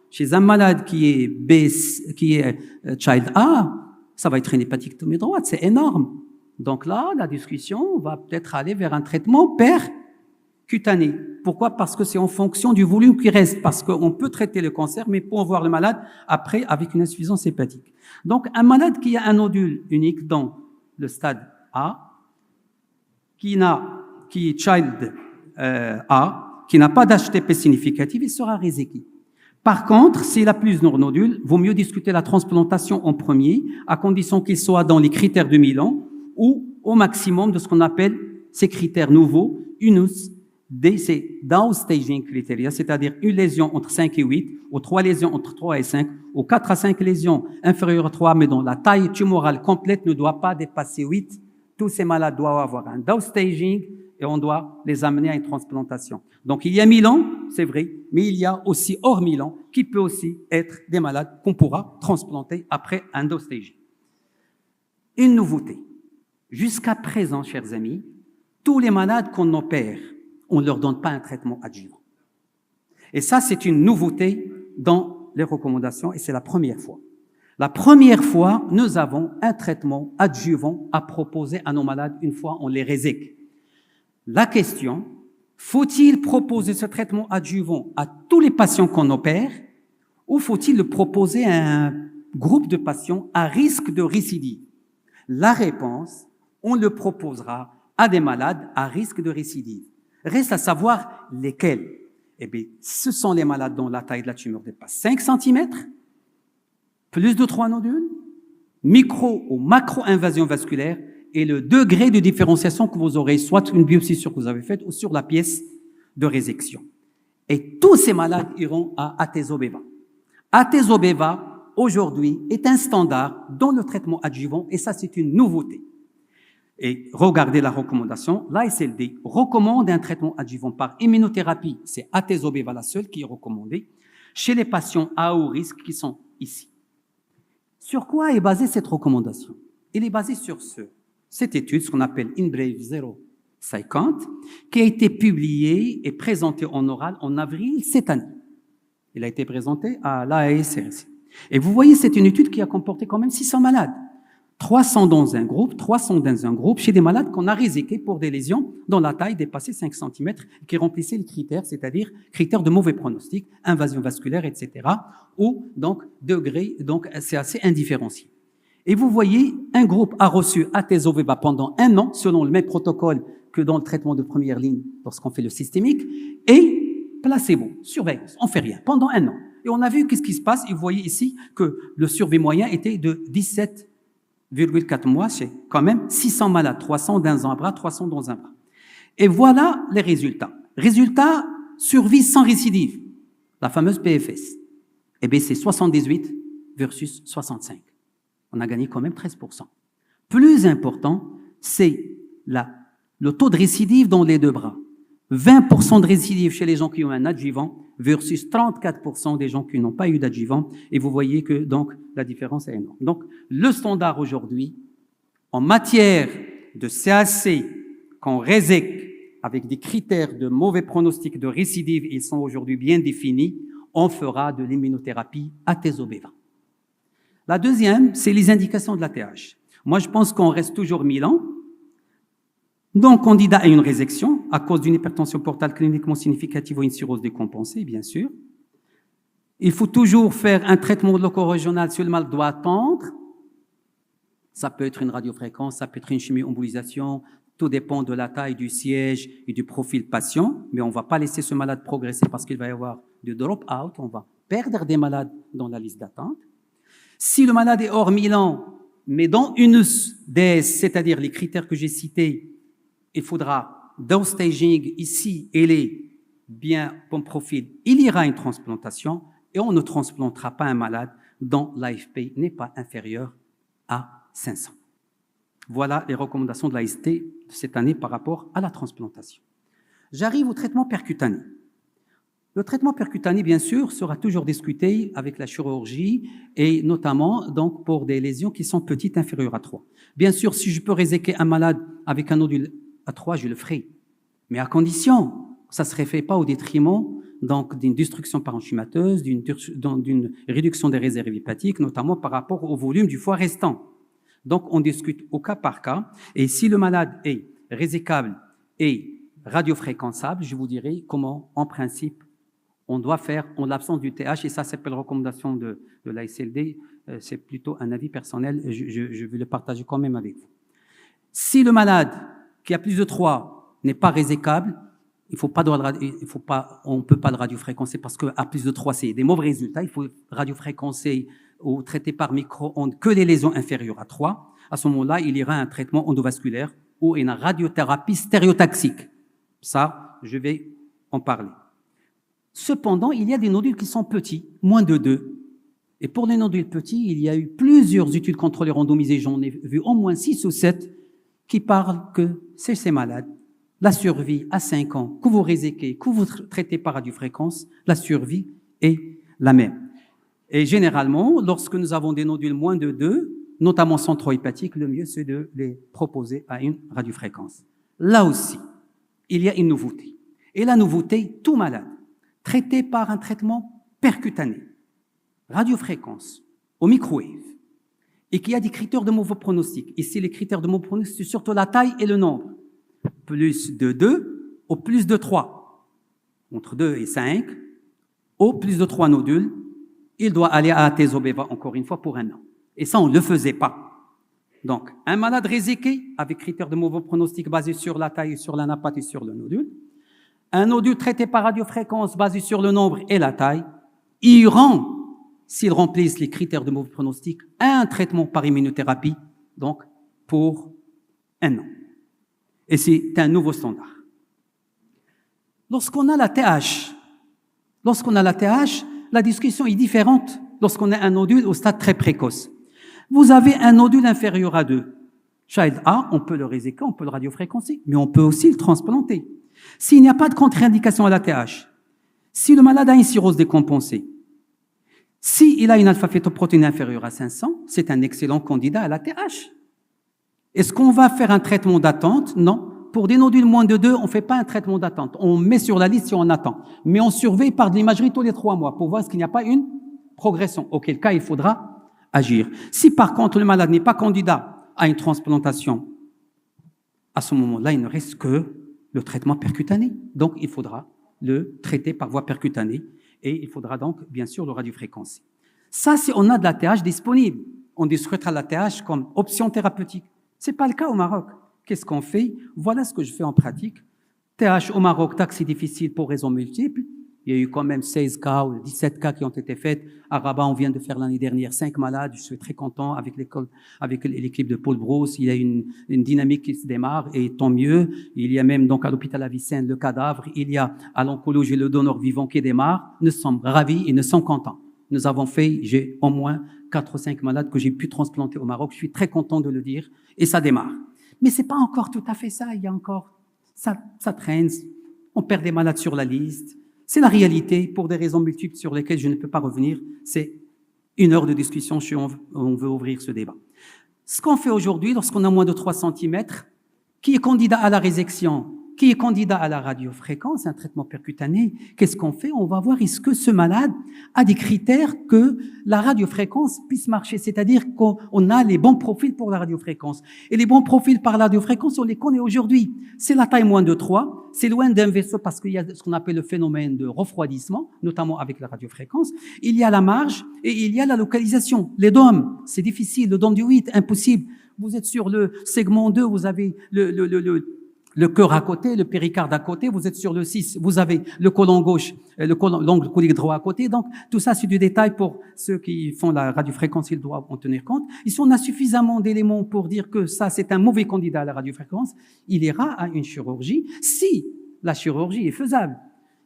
S2: chez un malade qui est child A, ça va être une hépatectomie droite, c'est énorme. Donc là, la discussion va peut-être aller vers un traitement percutané. Pourquoi? Parce que c'est en fonction du volume qui reste, parce qu'on peut traiter le cancer, mais pour voir le malade après avec une insuffisance hépatique. Donc, un malade qui a un nodule unique dans le stade A, qui est child A, qui n'a pas d'HTP significatif, il sera réséqué. Par contre, s'il a plusieurs nodules, vaut mieux discuter la transplantation en premier, à condition qu'il soit dans les critères de Milan, ou au maximum de ce qu'on appelle ces critères nouveaux, UNOS, c'est downstaging criteria, c'est-à-dire une lésion entre 5 et 8, ou 3 lésions entre 3 et 5, ou 4 à 5 lésions inférieures à 3, mais dont la taille tumorale complète ne doit pas dépasser 8. Tous ces malades doivent avoir un downstaging et on doit les amener à une transplantation. Donc il y a Milan, c'est vrai, mais il y a aussi hors Milan, qui peut aussi être des malades qu'on pourra transplanter après un downstaging. Une nouveauté. Jusqu'à présent, chers amis, tous les malades qu'on opère, on ne leur donne pas un traitement adjuvant. Et ça, c'est une nouveauté dans les recommandations et c'est la première fois. La première fois, nous avons un traitement adjuvant à proposer à nos malades une fois on les résèque. La question, faut-il proposer ce traitement adjuvant à tous les patients qu'on opère ou faut-il le proposer à un groupe de patients à risque de récidive? La réponse, on le proposera à des malades à risque de récidive. Reste à savoir lesquels. Eh bien, ce sont les malades dont la taille de la tumeur dépasse 5 cm, plus de 3 nodules, micro ou macro-invasion vasculaire et le degré de différenciation que vous aurez, soit une biopsie sur que vous avez faite ou sur la pièce de résection. Et tous ces malades iront à atezolizumab. Atezolizumab, aujourd'hui, est un standard dans le traitement adjuvant et ça, c'est une nouveauté. Et regardez la recommandation, l'ASLD recommande un traitement adjuvant par immunothérapie, c'est atezolizumab la seule qui est recommandée, chez les patients à haut risque qui sont ici. Sur quoi est basée cette recommandation? Elle est basée sur cette étude, ce qu'on appelle InBrave 050, qui a été publiée et présentée en oral en avril cette année. Elle a été présentée à l'AASRC. Et vous voyez, c'est une étude qui a comporté quand même 600 malades. 300 dans un groupe, 300 dans un groupe, chez des malades qu'on a réséqués pour des lésions dont la taille dépassait 5 cm, qui remplissaient les critères, c'est-à-dire critères de mauvais pronostic, invasion vasculaire, etc., ou donc degré, donc c'est assez indifférencié. Et vous voyez, un groupe a reçu atezolizumab pendant 1 an, selon le même protocole que dans le traitement de première ligne lorsqu'on fait le systémique, et placebo, surveillance, on fait rien, pendant 1 an. Et on a vu qu'est-ce qui se passe, et vous voyez ici que le survie moyen était de 17,4 mois, c'est quand même 600 malades, 300 dans un bras, 300 dans un bras. Et voilà les résultats. Résultat, survie sans récidive, la fameuse PFS. Eh bien, c'est 78 versus 65. On a gagné quand même 13%. Plus important, c'est le taux de récidive dans les 2 bras. 20% de récidive chez les gens qui ont un adjuvant versus 34% des gens qui n'ont pas eu d'adjuvant. Et vous voyez que donc la différence est énorme. Donc, le standard aujourd'hui, en matière de CAC, qu'on résèque avec des critères de mauvais pronostic de récidive, ils sont aujourd'hui bien définis, on fera de l'immunothérapie atezolizumab. La deuxième, c'est les indications de l'ATH. Moi, je pense qu'on reste toujours 1000 ans. Donc, candidat à une résection à cause d'une hypertension portale cliniquement significative ou une cirrhose décompensée, bien sûr. Il faut toujours faire un traitement loco-régional si le malade doit attendre. Ça peut être une radiofréquence, ça peut être une chimio-embolisation, tout dépend de la taille du siège et du profil patient, mais on ne va pas laisser ce malade progresser parce qu'il va y avoir du drop-out, on va perdre des malades dans la liste d'attente. Si le malade est hors 1000 ans, mais dans une DS, c'est-à-dire les critères que j'ai cités, il faudra downstaging ici, elle est bien bon profil, il ira à une transplantation et on ne transplantera pas un malade dont l'AFP n'est pas inférieur à 500. Voilà les recommandations de l'AST de cette année par rapport à la transplantation. J'arrive au traitement percutané. Le traitement percutané, bien sûr, sera toujours discuté avec la chirurgie et notamment donc pour des lésions qui sont petites, inférieures à 3. Bien sûr, si je peux réséquer un malade avec un nodule à 3, je le ferai. Mais à condition, ça ne se fait pas au détriment donc d'une destruction parenchymateuse, d'une réduction des réserves hépatiques, notamment par rapport au volume du foie restant. Donc, on discute au cas par cas. Et si le malade est résécable et radiofréquençable, je vous dirai comment, en principe, on doit faire en l'absence du TH. Et ça, c'est pas la recommandation de l'ASLD. C'est plutôt un avis personnel. Je vais le partager quand même avec vous. Si le malade qui a plus de 3 n'est pas résécable, on ne peut pas le radiofréquencer parce qu'à plus de 3, c'est des mauvais résultats. Il faut radiofréquencer ou traiter par micro-ondes que les lésions inférieures à 3. À ce moment-là, il ira à un traitement endovasculaire ou une radiothérapie stéréotaxique. Ça, je vais en parler. Cependant, il y a des nodules qui sont petits, moins de 2. Et pour les nodules petits, il y a eu plusieurs études contrôlées randomisées, j'en ai vu au moins 6 ou 7, qui parlent que c'est ces malades, la survie à 5 ans, que vous réséquez, que vous traitez par radiofréquence, la survie est la même. Et généralement, lorsque nous avons des nodules moins de 2, notamment centro-hépatiques, le mieux c'est de les proposer à une radiofréquence. Là aussi, il y a une nouveauté. Et la nouveauté, tout malade, traité par un traitement percutané, radiofréquence, au microwave, et qui a des critères de mauvais pronostic. Ici, les critères de mauvais pronostic, c'est surtout la taille et le nombre. Plus de 2 ou plus de 3. Entre 2 et 5, ou plus de 3 nodules, il doit aller à Atezobeva, encore une fois, pour 1 an. Et ça, on ne le faisait pas. Donc, un malade réséqué, avec critères de mauvais pronostic basés sur la taille, sur l'anapathe et sur le nodule, un nodule traité par radiofréquence basé sur le nombre et la taille, il rend, s'ils remplissent les critères de mauvais pronostic, un traitement par immunothérapie, donc pour 1 an. Et c'est un nouveau standard. Lorsqu'on a la TH, la discussion est différente lorsqu'on a un nodule au stade très précoce. Vous avez un nodule inférieur à 2. Child A, on peut le réséquer, on peut le radiofréquencer, mais on peut aussi le transplanter. S'il n'y a pas de contre-indication à la TH, si le malade a une cirrhose décompensée, s'il a une alpha-fétoprotéine inférieure à 500, c'est un excellent candidat à la TH. Est-ce qu'on va faire un traitement d'attente? Non. Pour des nodules moins de 2, on ne fait pas un traitement d'attente. On met sur la liste si on attend. Mais on surveille par de l'imagerie tous les 3 mois pour voir s'il n'y a pas une progression. Auquel cas, il faudra agir. Si par contre le malade n'est pas candidat à une transplantation, à ce moment-là, il ne reste que le traitement percutané. Donc, il faudra le traiter par voie percutanée et il faudra donc, bien sûr, le radiofréquencer. Ça, si on a de la TH disponible, on discutera la TH comme option thérapeutique. Ce n'est pas le cas au Maroc. Qu'est-ce qu'on fait? Voilà ce que je fais en pratique. TH au Maroc, taxe difficile pour raisons multiples. Il y a eu quand même 16 cas ou 17 cas qui ont été faits. À Rabat, on vient de faire l'année dernière 5 malades. Je suis très content avec l'école, avec l'équipe de Paul Brousse. Il y a une dynamique qui se démarre et tant mieux. Il y a même donc à l'hôpital Avicenne le cadavre. Il y a à l'oncologie le donneur vivant qui démarre. Nous sommes ravis et nous sommes contents. Nous avons fait, j'ai au moins 4 ou 5 malades que j'ai pu transplanter au Maroc. Je suis très content de le dire et ça démarre. Mais c'est pas encore tout à fait ça. Il y a encore, ça traîne. On perd des malades sur la liste. C'est la réalité pour des raisons multiples sur lesquelles je ne peux pas revenir. C'est 1 heure de discussion si on veut ouvrir ce débat. Ce qu'on fait aujourd'hui, lorsqu'on a moins de 3 cm, qui est candidat à la résection, qui est candidat à la radiofréquence, un traitement percutané, qu'est-ce qu'on fait? On va voir est-ce que ce malade a des critères que la radiofréquence puisse marcher, c'est-à-dire qu'on a les bons profils pour la radiofréquence. Et les bons profils par la radiofréquence, on les connaît aujourd'hui. C'est la taille moins de 3, c'est loin d'un vaisseau parce qu'il y a ce qu'on appelle le phénomène de refroidissement, notamment avec la radiofréquence. Il y a la marge et il y a la localisation. Les dômes, c'est difficile. Le dôme du 8, impossible. Vous êtes sur le segment 2, vous avez le cœur à côté, le péricarde à côté, vous êtes sur le 6, vous avez le côlon gauche, l'ongle colique droit à côté. Donc, tout ça, c'est du détail pour ceux qui font la radiofréquence, ils doivent en tenir compte. Ici, on a suffisamment d'éléments pour dire que ça, c'est un mauvais candidat à la radiofréquence. Il ira à une chirurgie si la chirurgie est faisable.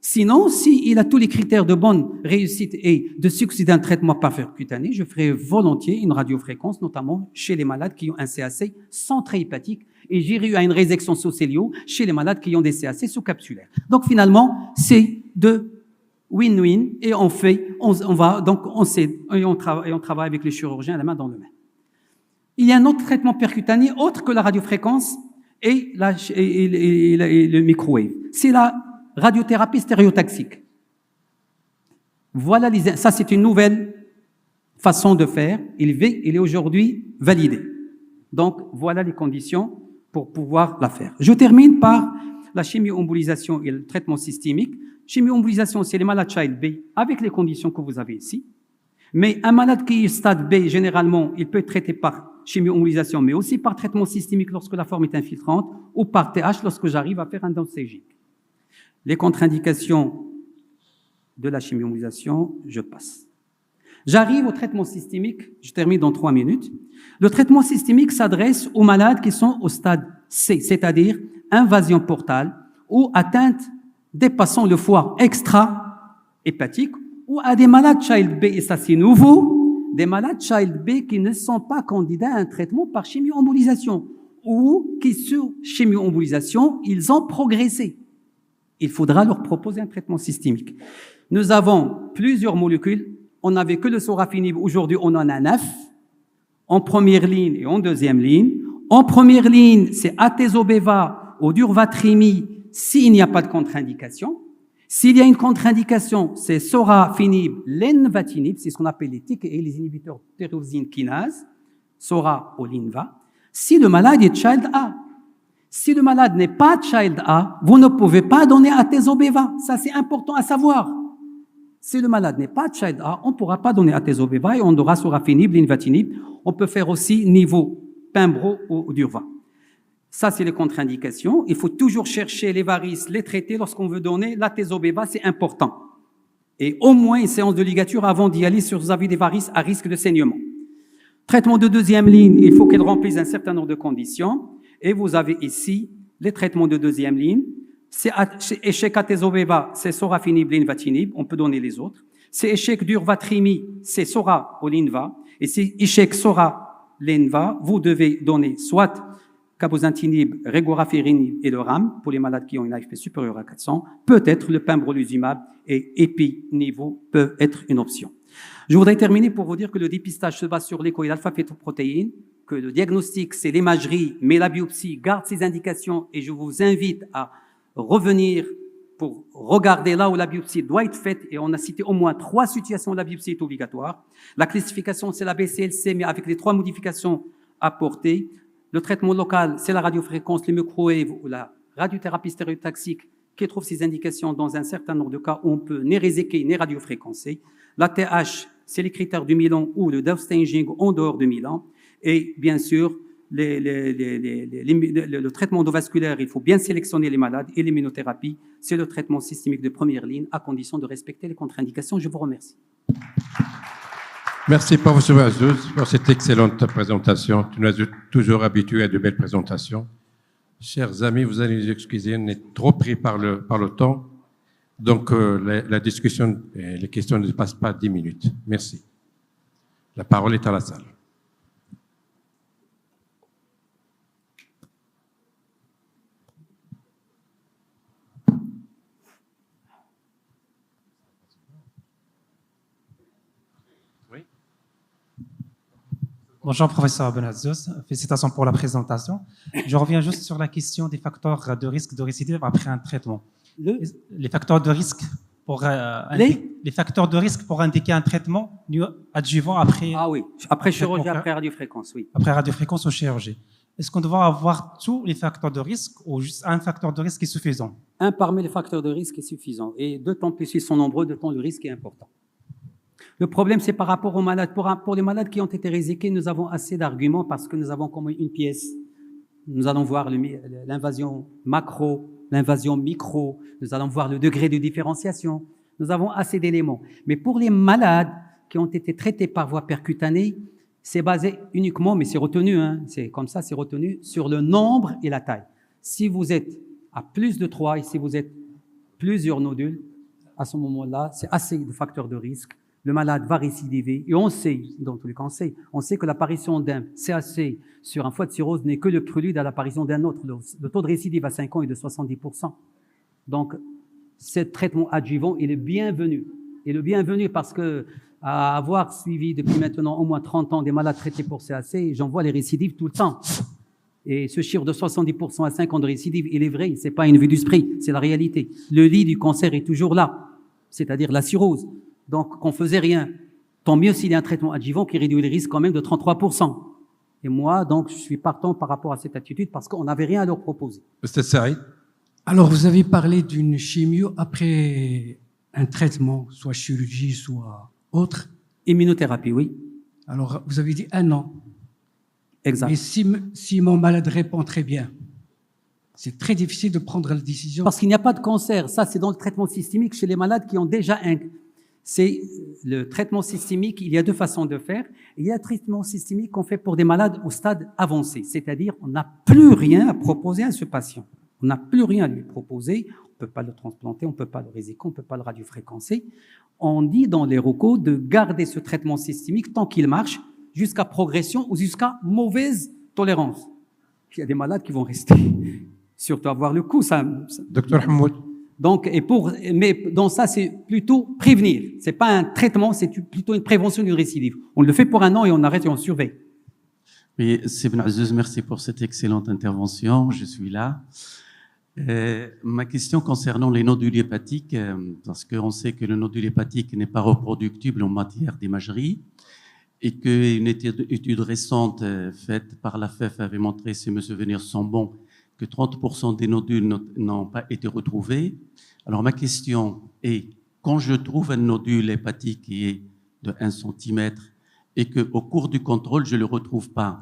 S2: Sinon, s'il a tous les critères de bonne réussite et de succès d'un traitement percutané, je ferai volontiers une radiofréquence, notamment chez les malades qui ont un CAC centra-hépatique, et j'irai à une résection sous-cellio chez les malades qui ont des CAC sous-capsulaires. Donc finalement, c'est de win-win et on travaille avec les chirurgiens la main dans la main. Il y a un autre traitement percutané autre que la radiofréquence et le microwave. C'est la radiothérapie stéréotaxique. Voilà ça c'est une nouvelle façon de faire. Il est aujourd'hui validé. Donc voilà les conditions pour pouvoir la faire. Je termine par la chimio-embolisation et le traitement systémique. Chimio-embolisation, c'est les malades Child B avec les conditions que vous avez ici. Mais un malade qui est stade B, généralement, il peut être traité par chimio-embolisation, mais aussi par traitement systémique lorsque la forme est infiltrante ou par TH lorsque j'arrive à faire un downstaging. Les contre-indications de la chimio-embolisation, je passe. J'arrive au traitement systémique, je termine dans 3 minutes. Le traitement systémique s'adresse aux malades qui sont au stade C, c'est-à-dire invasion portale ou atteinte dépassant le foie extra-hépatique ou à des malades Child B, et ça c'est nouveau, des malades Child B qui ne sont pas candidats à un traitement par chimio-embolisation ou qui sur chimio-embolisation, ils ont progressé. Il faudra leur proposer un traitement systémique. Nous avons plusieurs molécules. On n'avait que le sorafenib. Aujourd'hui, on en a 9. En première ligne et en deuxième ligne. En première ligne, c'est atezobeva au durvatrimie s'il n'y a pas de contre-indication. S'il y a une contre-indication, c'est sorafenib, lenvatinib, c'est ce qu'on appelle les TIC et les inhibiteurs tyrosine kinase, sora ou linva. Si le malade est child A, si le malade n'est pas child A, vous ne pouvez pas donner atezobeva. Ça, c'est important à savoir. Si le malade n'est pas child A, on ne pourra pas donner atezobeva et on aura sorafenib, lenvatinib. On peut faire aussi niveau Pimbro ou Durva. Ça, c'est les contre-indications. Il faut toujours chercher les varices, les traiter lorsqu'on veut donner l'atezobeva, c'est important. Et au moins une séance de ligature avant d'y aller sur vous avez des varices à risque de saignement. Traitement de deuxième ligne, il faut qu'elle remplisse un certain nombre de conditions. Et vous avez ici les traitements de deuxième ligne. C'est échec atezobeva, c'est sorafenib, lenvatinib. On peut donner les autres. C'est échec durvatrimie, c'est sora ou linva. Et c'est échec sora, lenva, vous devez donner soit cabozantinib, regorafenib et le RAM pour les malades qui ont une AFP supérieure à 400. Peut-être le pembrolizumab et épinivo peuvent être une option. Je voudrais terminer pour vous dire que le dépistage se base sur l'écho et l'alpha-fétoprotéine, que le diagnostic, c'est l'imagerie, mais la biopsie garde ses indications et je vous invite à revenir pour regarder là où la biopsie doit être faite. Et on a cité au moins 3 situations où la biopsie est obligatoire. La classification, c'est la BCLC, mais avec les 3 modifications apportées. Le traitement local, c'est la radiofréquence, les microwave ou la radiothérapie stéréotaxique qui trouve ces indications dans un certain nombre de cas où on peut ni réséquer ni radiofréquencer. La TH, c'est les critères du Milan ou le dose staging en dehors de Milan. Et bien sûr, le traitement endovasculaire, il faut bien sélectionner les malades et l'immunothérapie, c'est le traitement systémique de première ligne à condition de respecter les contre-indications. Je vous remercie.
S3: Merci, professeur Azouz, pour cette excellente présentation. Tu nous as toujours habitués à de belles présentations. Chers amis, vous allez nous excuser, on est trop pris par le temps. Donc, la discussion et les questions ne dépassent pas 10 minutes. Merci. La parole est à la salle.
S4: Bonjour, professeur Benazouz. Félicitations pour la présentation. Je reviens juste sur la question des facteurs de risque de récidive après un traitement. Les facteurs de risque pour, les facteurs de risque pour indiquer un traitement adjuvant après...
S2: Ah oui, après chirurgie, après radiofréquence, oui.
S4: Après radiofréquence ou chirurgie. Est-ce qu'on doit avoir tous les facteurs de risque ou juste un facteur de risque est suffisant?
S2: Un parmi les facteurs de risque est suffisant. Et d'autant plus ils sont nombreux, d'autant le risque est important. Le problème, c'est par rapport aux malades. Pour les malades qui ont été réséqués, nous avons assez d'arguments parce que nous avons comme une pièce. Nous allons voir l'invasion macro, l'invasion micro. Nous allons voir le degré de différenciation. Nous avons assez d'éléments. Mais pour les malades qui ont été traités par voie percutanée, c'est basé uniquement, mais c'est retenu, hein, c'est comme ça, c'est retenu sur le nombre et la taille. Si vous êtes à plus de 3 et si vous êtes plusieurs nodules, à ce moment-là, c'est assez de facteurs de risque. Le malade va récidiver et on sait, dans tous les cas on sait que l'apparition d'un CAC sur un foie de cirrhose n'est que le prélude à l'apparition d'un autre. Le taux de récidive à 5 ans est de 70%. Donc, ce traitement adjuvant, il est bienvenu. Il est bienvenu parce que, à avoir suivi depuis maintenant au moins 30 ans des malades traités pour CAC, j'en vois les récidives tout le temps. Et ce chiffre de 70% à 5 ans de récidive, il est vrai, c'est pas une vue d'esprit, c'est la réalité. Le lit du cancer est toujours là, c'est-à-dire la cirrhose. Donc, qu'on faisait rien. Tant mieux s'il y a un traitement adjuvant qui réduit les risques quand même de 33%. Et moi, donc, je suis partant par rapport à cette attitude parce qu'on n'avait rien à leur proposer.
S3: Monsieur Saïd.
S5: Alors, vous avez parlé d'une chimio après un traitement, soit chirurgie, soit autre.
S2: Immunothérapie, oui.
S5: Alors, vous avez dit 1 an.
S2: Exact.
S5: Mais si mon malade répond très bien, c'est très difficile de prendre la décision.
S2: Parce qu'il n'y a pas de cancer. Ça, c'est dans le traitement systémique chez les malades qui ont déjà un... C'est le traitement systémique, il y a 2 façons de faire. Il y a un traitement systémique qu'on fait pour des malades au stade avancé, c'est-à-dire on n'a plus rien à proposer à ce patient. On n'a plus rien à lui proposer, on ne peut pas le transplanter, on ne peut pas le réséquer, on ne peut pas le radiofréquencer. On dit dans les recos de garder ce traitement systémique tant qu'il marche, jusqu'à progression ou jusqu'à mauvaise tolérance. Il y a des malades qui vont rester, surtout avoir le coup.
S3: Docteur Hamoud.
S2: Donc, mais dans ça, c'est plutôt prévenir. C'est pas un traitement, c'est plutôt une prévention d'une récidive. On le fait pour 1 an et on arrête et on surveille.
S6: Oui, c'est Ibn Azouz, merci pour cette excellente intervention. Je suis là. Ma question concernant les nodules hépatiques, parce qu'on sait que le nodule hépatique n'est pas reproductible en matière d'imagerie et qu'une étude récente faite par la FEF avait montré, si mes souvenirs sont bons, que 30% des nodules n'ont pas été retrouvés. Alors ma question est, quand je trouve un nodule hépatique qui est de 1 cm et qu'au cours du contrôle, je ne le retrouve pas,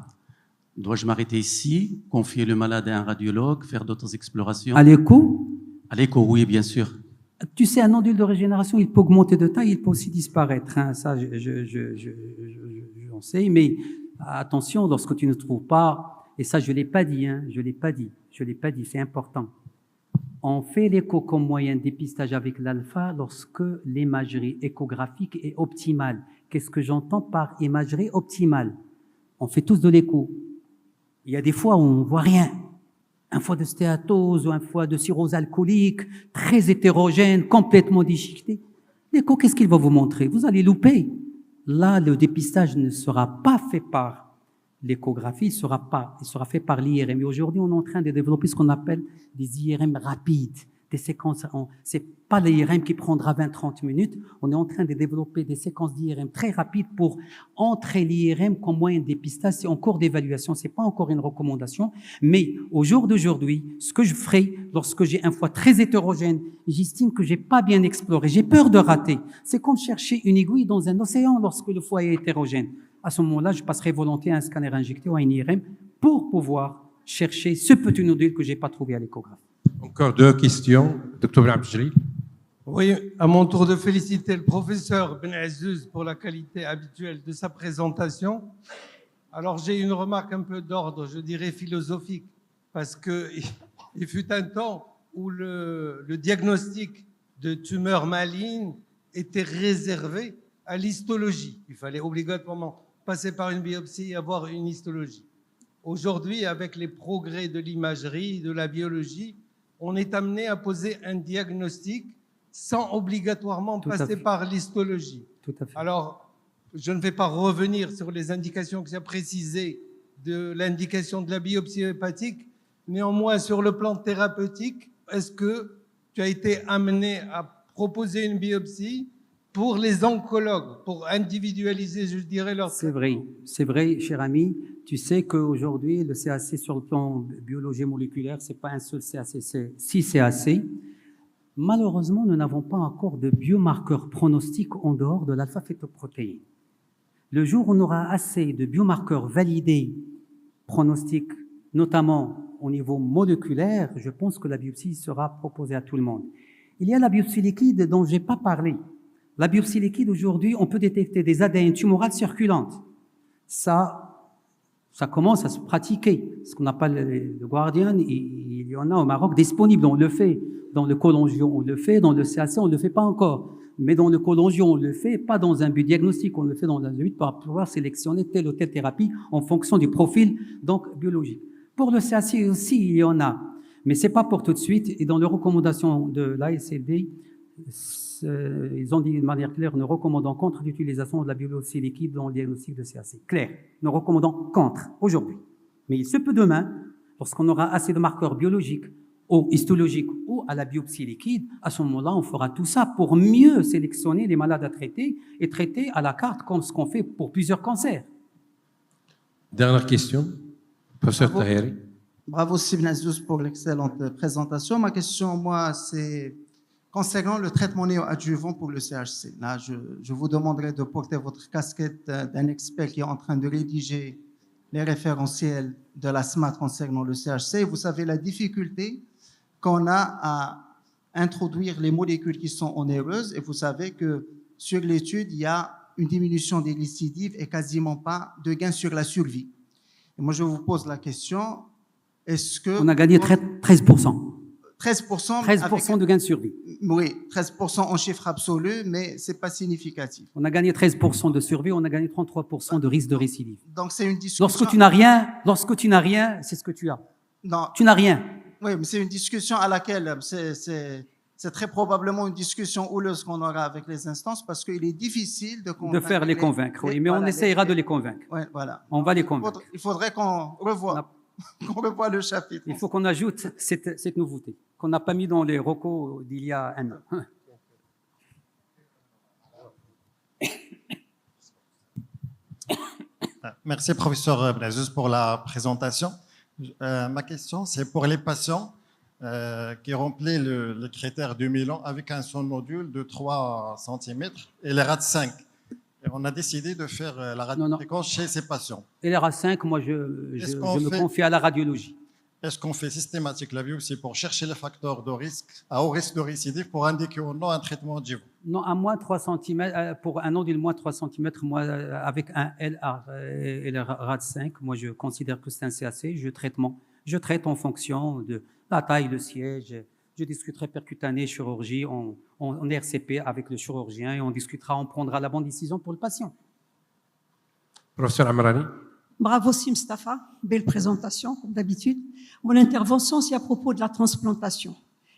S6: dois-je m'arrêter ici, confier le malade à un radiologue, faire d'autres explorations?
S2: À l'écho,
S6: À l'écho, oui, bien sûr.
S2: tu sais, un nodule de régénération, il peut augmenter de taille, il peut aussi disparaître. Hein. Ça, j'en sais, mais attention, lorsque tu ne trouves pas, et ça, je ne l'ai pas dit, hein, je ne l'ai pas dit, c'est important. On fait l'écho comme moyen de dépistage avec l'alpha lorsque l'imagerie échographique est optimale. Qu'est-ce que j'entends par imagerie optimale? On fait tous de l'écho. Il y a des fois où on ne voit rien. Un foie de stéatose ou un foie de cirrhose alcoolique, très hétérogène, complètement déchiqueté. L'écho, qu'est-ce qu'il va vous montrer? Vous allez louper. Là, le dépistage ne sera pas fait par l'échographie, il sera fait par l'IRM. Et aujourd'hui, on est en train de développer ce qu'on appelle des IRM rapides, des séquences. C'est pas l'IRM qui prendra 20-30 minutes. On est en train de développer des séquences d'IRM très rapides pour entrer l'IRM comme moyen de dépistage. C'est en cours d'évaluation, c'est pas encore une recommandation. Mais au jour d'aujourd'hui, ce que je ferai lorsque j'ai un foie très hétérogène, j'estime que j'ai pas bien exploré, j'ai peur de rater. C'est comme chercher une aiguille dans un océan lorsque le foie est hétérogène. À ce moment-là, je passerai volontiers à un scanner injecté ou à une IRM pour pouvoir chercher ce petit nodule que j'ai pas trouvé à l'échographie.
S3: Encore 2 questions. Dr. Abdeljalil.
S7: Oui, à mon tour de féliciter le professeur Ben Azzuz pour la qualité habituelle de sa présentation. Alors j'ai une remarque un peu d'ordre, je dirais philosophique, parce qu'il fut un temps où le diagnostic de tumeurs malignes était réservé à l'histologie. Il fallait obligatoirement passer par une biopsie et avoir une histologie. Aujourd'hui, avec les progrès de l'imagerie, de la biologie, on est amené à poser un diagnostic sans obligatoirement passer par l'histologie.
S2: Tout à fait.
S7: Alors, je ne vais pas revenir sur les indications que j'ai précisées de l'indication de la biopsie hépatique. Néanmoins, sur le plan thérapeutique, est-ce que tu as été amené à proposer une biopsie pour les oncologues, pour individualiser, je dirais, leur traitement?
S2: C'est vrai, cher ami. Tu sais qu'aujourd'hui, le CAC sur le plan biologie moléculaire, c'est pas un seul CAC, c'est 6 CAC. Malheureusement, nous n'avons pas encore de biomarqueurs pronostiques en dehors de l'alpha-fétoprotéine. Le jour où on aura assez de biomarqueurs validés, pronostiques, notamment au niveau moléculaire, je pense que la biopsie sera proposée à tout le monde. Il y a la biopsie liquide dont je n'ai pas parlé. La biopsie liquide, aujourd'hui, on peut détecter des ADN tumorales circulantes. Ça commence à se pratiquer. Ce qu'on appelle le Guardian, il y en a au Maroc disponible. On le fait dans le cholangio, on le fait dans le CAC, on ne le fait pas encore. Mais dans le cholangio, on le fait pas dans un but diagnostique, on le fait dans un but pour pouvoir sélectionner telle ou telle thérapie en fonction du profil donc biologique. Pour le CAC aussi, il y en a, mais c'est pas pour tout de suite. Et dans les recommandations de l'ASLD, ils ont dit de manière claire, nous recommandons contre l'utilisation de la biopsie liquide dans le diagnostic de CAC. Clair, nous recommandons contre aujourd'hui. Mais il se peut demain, lorsqu'on aura assez de marqueurs biologiques ou histologiques ou à la biopsie liquide, à ce moment-là, on fera tout ça pour mieux sélectionner les malades à traiter et traiter à la carte comme ce qu'on fait pour plusieurs cancers.
S3: Dernière question. Professeur Taheri.
S8: Bravo Sibn Azzuz pour l'excellente présentation. Ma question, moi, c'est concernant le traitement néoadjuvant pour le CHC. Là, je vous demanderai de porter votre casquette d'un expert qui est en train de rédiger les référentiels de la SMAT concernant le CHC. Vous savez la difficulté qu'on a à introduire les molécules qui sont onéreuses, et vous savez que sur l'étude, il y a une diminution des récidives et quasiment pas de gain sur la survie. Et moi, je vous pose la question, est-ce que...
S2: On a gagné 13%. 13% de gain de survie.
S8: Oui, 13% en chiffre absolu, mais ce n'est pas significatif.
S2: On a gagné 13% de survie, on a gagné 33% de risque de récidive.
S8: Donc c'est une discussion...
S2: Lorsque tu n'as rien, c'est ce que tu as.
S8: Non.
S2: Tu n'as rien.
S8: Oui, mais c'est une discussion à laquelle c'est très probablement une discussion houleuse qu'on aura avec les instances parce qu'il est difficile de convaincre.
S2: De faire les convaincre, oui, mais voilà, on essayera de les convaincre.
S8: Oui, voilà.
S2: On va les convaincre.
S8: Il faudrait qu'on revoie. qu'on revoie le chapitre.
S2: Il faut qu'on ajoute cette nouveauté qu'on n'a pas mis dans les recos d'il y a un an.
S9: Merci, professeur Bnazouz, pour la présentation. Ma question, c'est pour les patients qui remplissent le critère du Milan avec un son nodule de 3 cm et les RAD 5. Et on a décidé de faire la radiofréquence chez ces patients.
S2: Et les RAD 5, moi, je me confie à la radiologie.
S9: Est-ce qu'on fait systématique la biopsie pour chercher les facteurs de risque, à haut risque de récidive, pour indiquer ou non un traitement d'IVO?
S2: Non, à moins 3 cm, pour un nodule moins 3 cm, moi, avec un LRAD 5, moi, je considère que c'est un CAC. Je traite en fonction de la taille, le siège. Je discuterai percutané, chirurgie, en RCP avec le chirurgien et on discutera, on prendra la bonne décision pour le patient.
S3: Professeur Amrani.
S10: Bravo, Si Mustafa. Belle présentation, comme d'habitude. Mon intervention, c'est à propos de la transplantation.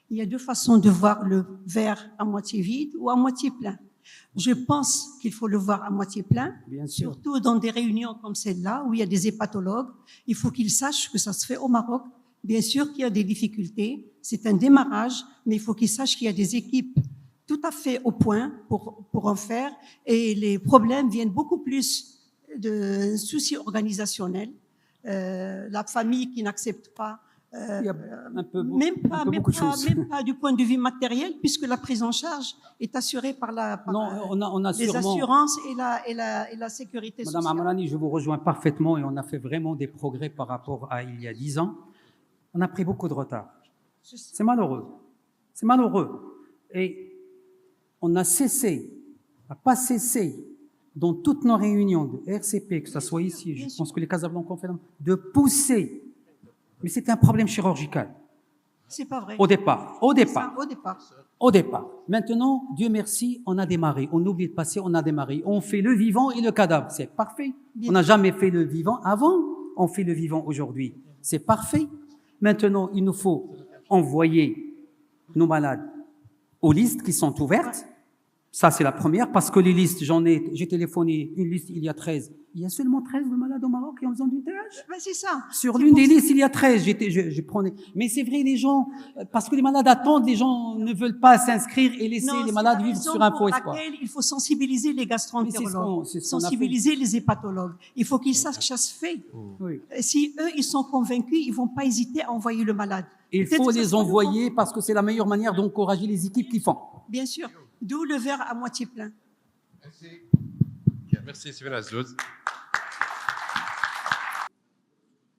S10: Il y a deux façons de voir le verre à moitié vide ou à moitié plein. Je pense qu'il faut le voir à moitié plein, surtout dans des réunions comme celle-là, où il y a des hépatologues. Il faut qu'ils sachent que ça se fait au Maroc. Bien sûr qu'il y a des difficultés, c'est un démarrage, mais il faut qu'ils sachent qu'il y a des équipes tout à fait au point pour en faire. Et les problèmes viennent beaucoup plus de soucis organisationnels, la famille qui n'accepte pas, même pas du point de vue matériel, puisque la prise en charge est assurée par les assurances et la sécurité sociale.
S2: Madame Amrani, je vous rejoins parfaitement et on a fait vraiment des progrès par rapport à il y a 10 ans. On a pris beaucoup de retard. C'est malheureux. C'est malheureux. Et on n'a pas cessé dans toutes nos réunions de RCP, que ce soit ici, je pense que les Casablanca ont fait, de pousser. Mais c'était un problème chirurgical.
S10: C'est pas vrai.
S2: Au départ. Maintenant, Dieu merci, on a démarré. On oublie le passé, on a démarré. On fait le vivant et le cadavre. C'est parfait. On n'a jamais fait le vivant avant. On fait le vivant aujourd'hui. C'est parfait. Maintenant, il nous faut envoyer nos malades aux listes qui sont ouvertes. Ça, c'est la première, parce que les listes, j'ai téléphoné une liste, il y a 13. Il y a seulement 13 de malades au Maroc qui ont besoin d'une TH.
S10: Ben c'est ça.
S2: Sur l'une des listes, il y a 13. Je prenais. Mais c'est vrai, les gens, parce que les malades attendent, les gens ne veulent pas s'inscrire et laisser les malades vivre sur un faux espoir.
S10: Il faut sensibiliser les gastroentérologues, sensibiliser les hépatologues. Il faut qu'ils sachent que ça se fait. Oui. Si eux, ils sont convaincus, ils vont pas hésiter à envoyer le malade.
S2: Il faut les envoyer parce que c'est la meilleure manière d'encourager les équipes qui font.
S10: Bien sûr. D'où le verre à moitié plein.
S3: Merci, Sylvain Azouz.